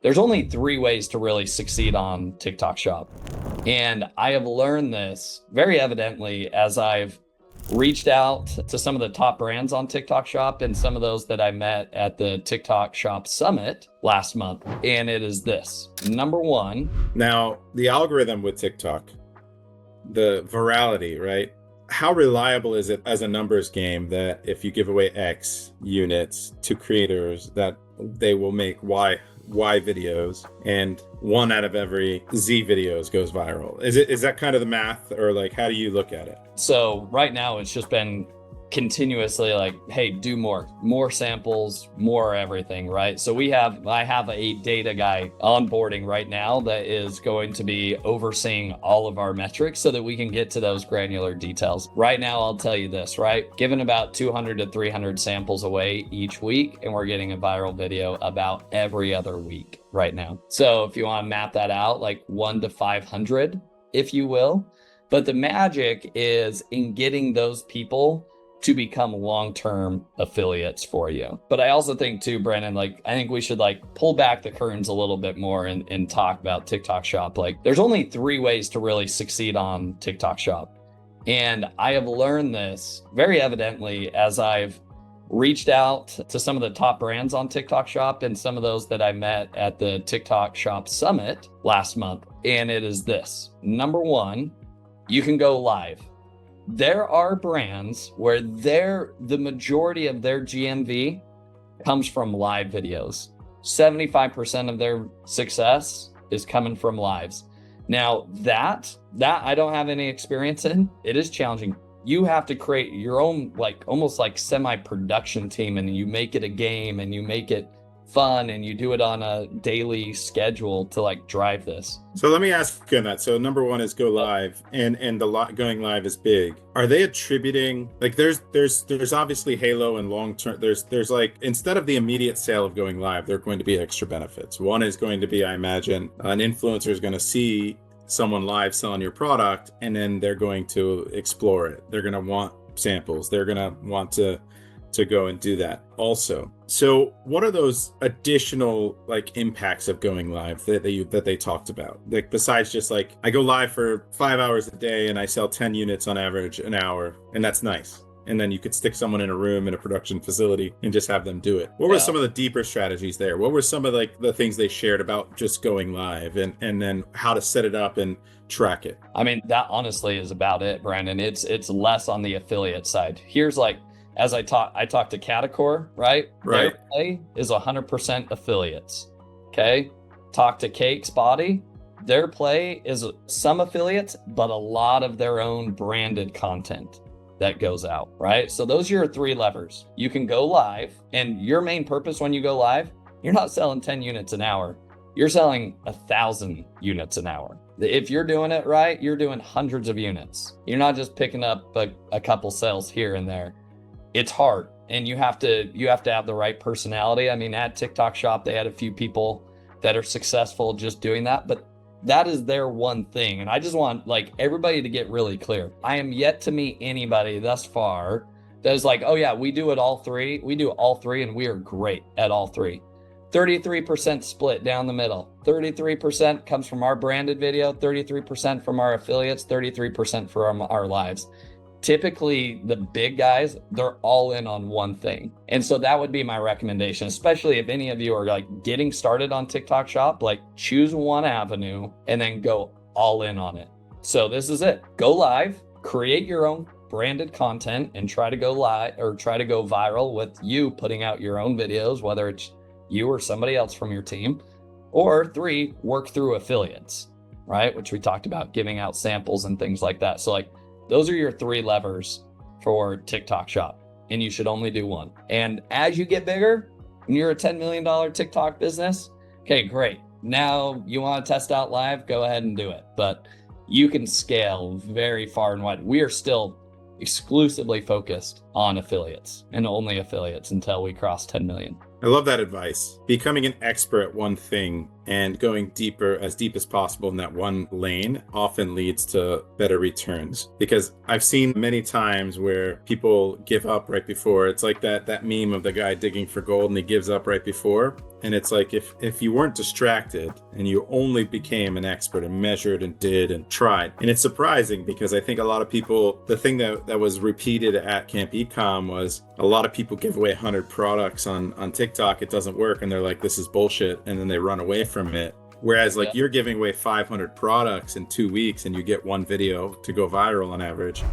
There's only 3 ways to really succeed on TikTok Shop. And I have learned this very evidently as I've reached out to some of the top brands on TikTok Shop and some of those that I met at the TikTok Shop Summit last month. And it is this. Number one. Now, the algorithm with TikTok, the virality, right? How reliable is it as a numbers game that if you give away X units to creators that they will make Y videos and 1 out of every Z videos goes viral? Is that kind of the math, or like how do you look at it? So right now it's just been continuously like, hey, do more samples, more everything, right? So I have a data guy onboarding right now that is going to be overseeing all of our metrics so that we can get to those granular details. Right now, I'll tell you this, right? Giving about 200 to 300 samples away each week, and we're getting a viral video about every other week right now. So if you want to map that out, like 1 to 500, if you will. But the magic is in getting those people to become long-term affiliates for you. But I also think too, Brandon, like I think we should like pull back the curtains a little bit more and talk about TikTok Shop. Like there's only 3 ways to really succeed on TikTok Shop. And I have learned this very evidently as I've reached out to some of the top brands on TikTok Shop and some of those that I met at the TikTok Shop Summit last month. And it is this. Number one, you can go live. There are brands where the majority of their GMV comes from live videos. 75% of their success is coming from lives. Now that I don't have any experience in, it is challenging. You have to create your own, like almost like semi-production team, and you make it a game and you make it fun and you do it on a daily schedule to like drive this. So let me ask you on that. So number one is go live, and going live is big. Are they attributing, like there's obviously halo and long term, there's like, instead of the immediate sale of going live, there are going to be extra benefits. One is going to be, I imagine, an influencer is going to see someone live selling your product, and then they're going to explore it. They're going to want samples. They're going to want to go and do that also. So what are those additional like impacts of going live that they talked about? Like besides just like, I go live for 5 hours a day and I sell 10 units on average an hour, and that's nice. And then you could stick someone in a room in a production facility and just have them do it. What were some of the deeper strategies there? What were some of like the things they shared about just going live, and then how to set it up and track it? I mean, that honestly is about it, Brandon. It's less on the affiliate side. Here's like, as I talked to Catacor, right? Right. Their play is 100% affiliates. Okay. Talk to Cake's Body. Their play is some affiliates, but a lot of their own branded content that goes out, right? So those are your 3 levers. You can go live, and your main purpose when you go live, you're not selling 10 units an hour. You're selling 1,000 units an hour. If you're doing it right, you're doing hundreds of units. You're not just picking up a couple sales here and there. It's hard, and you have to have the right personality. I mean, at TikTok Shop, they had a few people that are successful just doing that, but that is their one thing. And I just want like everybody to get really clear. I am yet to meet anybody thus far that is like, oh yeah, we do it all 3. We do all 3 and we are great at all 3. 33% split down the middle. 33% comes from our branded video, 33% from our affiliates, 33% from our lives. Typically the big guys, they're all in on one thing. And so that would be my recommendation, especially if any of you are like getting started on TikTok Shop, like choose one avenue and then go all in on it. So this is it. Go live, create your own branded content, and try to go live or try to go viral with you putting out your own videos, whether it's you or somebody else from your team. Or 3, work through affiliates, right? Which we talked about, giving out samples and things like that. So like, those are your 3 levers for TikTok Shop, and you should only do one. And as you get bigger, and you're a $10 million TikTok business, okay, great. Now you want to test out live, go ahead and do it. But you can scale very far and wide. We are still exclusively focused on affiliates and only affiliates until we cross 10 million. I love that advice. Becoming an expert at one thing and going deeper, as deep as possible in that one lane, often leads to better returns. Because I've seen many times where people give up right before. It's like that meme of the guy digging for gold and he gives up right before. And it's like if you weren't distracted and you only became an expert and measured and did and tried. And it's surprising because I think a lot of people, the thing that was repeated at Camp Ecom was a lot of people give away 100 products on TikTok. It doesn't work. And they're like, this is bullshit. And then they run away from it. Whereas like you're giving away 500 products in 2 weeks and you get one video to go viral on average.